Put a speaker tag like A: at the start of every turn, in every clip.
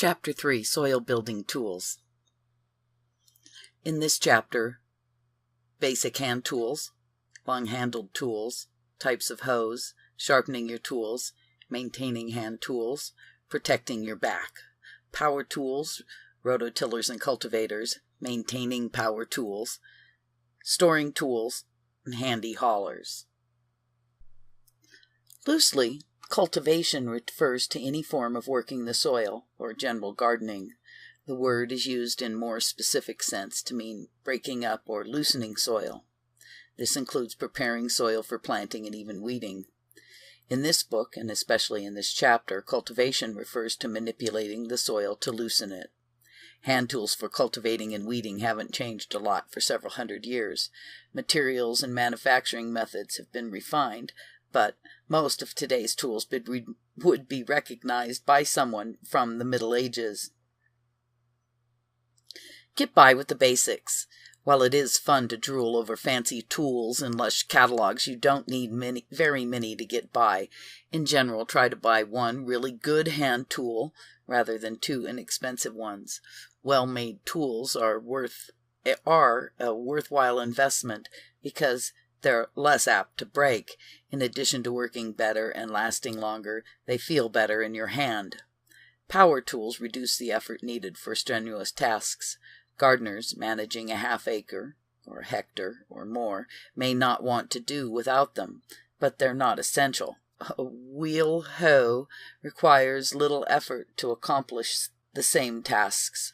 A: Chapter 3, Soil Building Tools. In this chapter, basic hand tools, long-handled tools, types of hoes, sharpening your tools, maintaining hand tools, protecting your back, power tools, rototillers and cultivators, maintaining power tools, storing tools, and handy haulers. Loosely, cultivation refers to any form of working the soil, or general gardening. The word is used in more specific sense to mean breaking up or loosening soil. This includes preparing soil for planting and even weeding. In this book, and especially in this chapter, cultivation refers to manipulating the soil to loosen it. Hand tools for cultivating and weeding haven't changed a lot for several hundred years. Materials and manufacturing methods have been refined, but most of today's tools would be recognized by someone from the Middle Ages. Get by with the basics. While it is fun to drool over fancy tools and lush catalogs, you don't need very many to get by. In general, try to buy one really good hand tool rather than two inexpensive ones. Well-made tools are a worthwhile investment because they're less apt to break. In addition to working better and lasting longer, they feel better in your hand. Power tools reduce the effort needed for strenuous tasks. Gardeners managing a half-acre, or a hectare, or more, may not want to do without them, but they're not essential. A wheel hoe requires little effort to accomplish the same tasks.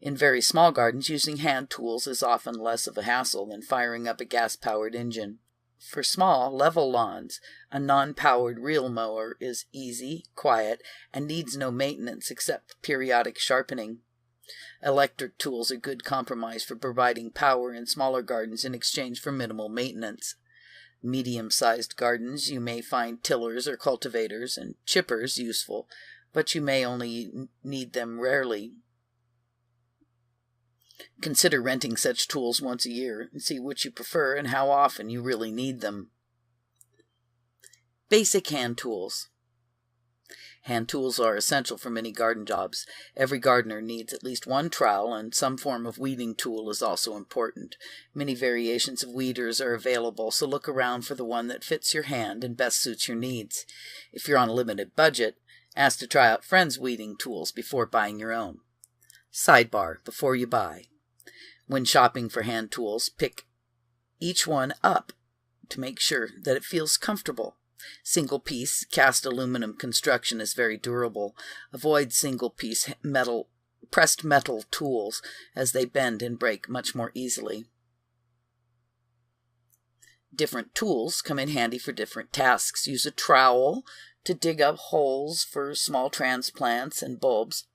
A: In very small gardens, using hand tools is often less of a hassle than firing up a gas-powered engine. For small, level lawns, a non-powered reel mower is easy, quiet, and needs no maintenance except periodic sharpening. Electric tools are good compromise for providing power in smaller gardens in exchange for minimal maintenance. Medium-sized gardens, you may find tillers or cultivators and chippers useful, but you may only need them rarely. Consider renting such tools once a year and see which you prefer and how often you really need them. Basic hand tools. Hand tools are essential for many garden jobs. Every gardener needs at least one trowel, and some form of weeding tool is also important. Many variations of weeders are available, so look around for the one that fits your hand and best suits your needs. If you're on a limited budget, ask to try out friends' weeding tools before buying your own. Sidebar before you buy. When shopping for hand tools, pick each one up to make sure that it feels comfortable. Single-piece cast aluminum construction is very durable. Avoid single-piece pressed metal tools as they bend and break much more easily. Different tools come in handy for different tasks. Use a trowel to dig up holes for small transplants and bulbs.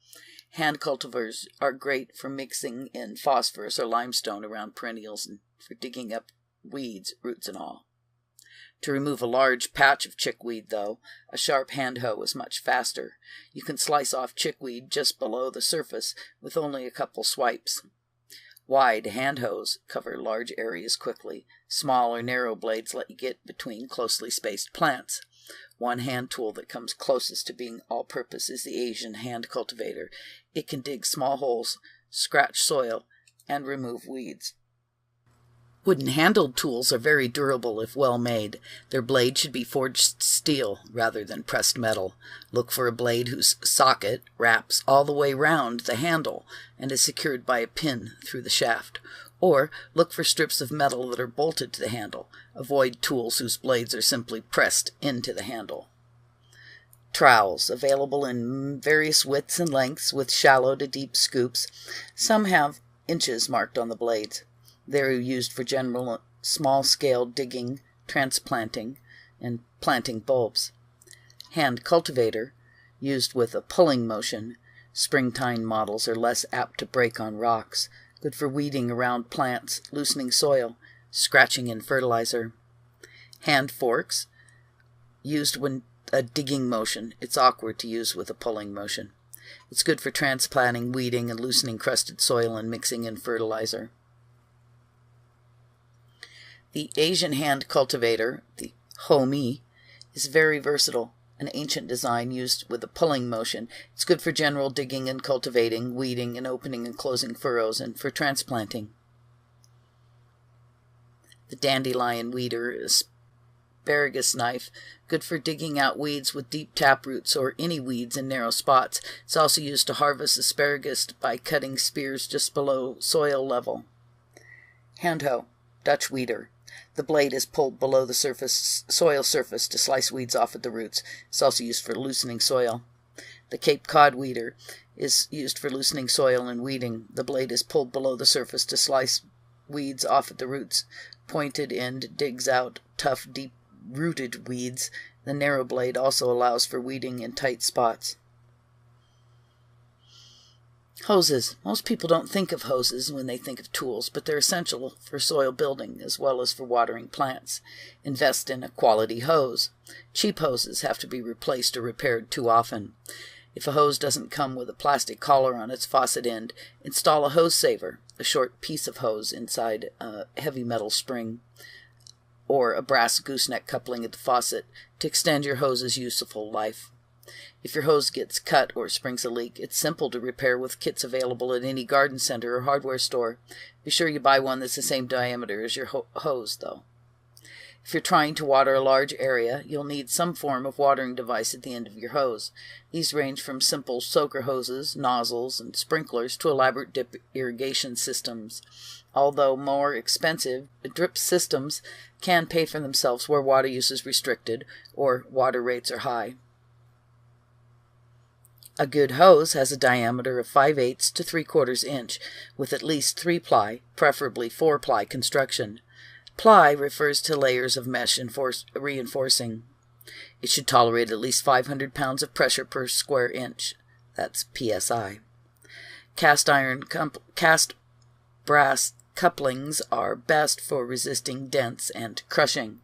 A: Hand cultivars are great for mixing in phosphorus or limestone around perennials and for digging up weeds, roots and all. To remove a large patch of chickweed, though, a sharp hand hoe is much faster. You can slice off chickweed just below the surface with only a couple swipes. Wide hand hoes cover large areas quickly. Small or narrow blades let you get between closely spaced plants. One hand tool that comes closest to being all-purpose is the Asian hand cultivator. It can dig small holes, scratch soil, and remove weeds. Wooden-handled tools are very durable if well made. Their blade should be forged steel rather than pressed metal. Look for a blade whose socket wraps all the way round the handle and is secured by a pin through the shaft. Or look for strips of metal that are bolted to the handle. Avoid tools whose blades are simply pressed into the handle. Trowels, available in various widths and lengths with shallow to deep scoops. Some have inches marked on the blades. They're used for general small-scale digging, transplanting, and planting bulbs. Hand cultivator, used with a pulling motion. Springtime models are less apt to break on rocks. Good for weeding around plants, loosening soil, scratching in fertilizer. Hand forks, used when a digging motion. It's awkward to use with a pulling motion. It's good for transplanting, weeding, and loosening crusted soil and mixing in fertilizer. The Asian hand cultivator, the Homey, is very versatile. an ancient design used with a pulling motion. It's good for general digging and cultivating, weeding and opening and closing furrows, and for transplanting. The dandelion weeder is asparagus knife, good for digging out weeds with deep taproots or any weeds in narrow spots. It's also used to harvest asparagus by cutting spears just below soil level. Hand hoe, Dutch weeder. The blade is pulled below the soil surface to slice weeds off at the roots. It's also used for loosening soil. The Cape Cod weeder is used for loosening soil and weeding. The blade is pulled below the surface to slice weeds off at the roots. Pointed end digs out tough, deep-rooted weeds. The narrow blade also allows for weeding in tight spots. Hoses. Most people don't think of hoses when they think of tools, but they're essential for soil building as well as for watering plants. Invest in a quality hose. Cheap hoses have to be replaced or repaired too often. If a hose doesn't come with a plastic collar on its faucet end, install a hose saver, a short piece of hose inside a heavy metal spring, or a brass gooseneck coupling at the faucet to extend your hose's useful life. If your hose gets cut or springs a leak, it's simple to repair with kits available at any garden center or hardware store. Be sure you buy one that's the same diameter as your hose, though. If you're trying to water a large area, you'll need some form of watering device at the end of your hose. These range from simple soaker hoses, nozzles, and sprinklers to elaborate drip irrigation systems. Although more expensive, drip systems can pay for themselves where water use is restricted or water rates are high. A good hose has a diameter of 5/8 to 3/4 inch, with at least 3-ply, preferably 4-ply construction. Ply refers to layers of mesh reinforcing. It should tolerate at least 500 pounds of pressure per square inch. That's PSI. Cast brass couplings are best for resisting dents and crushing.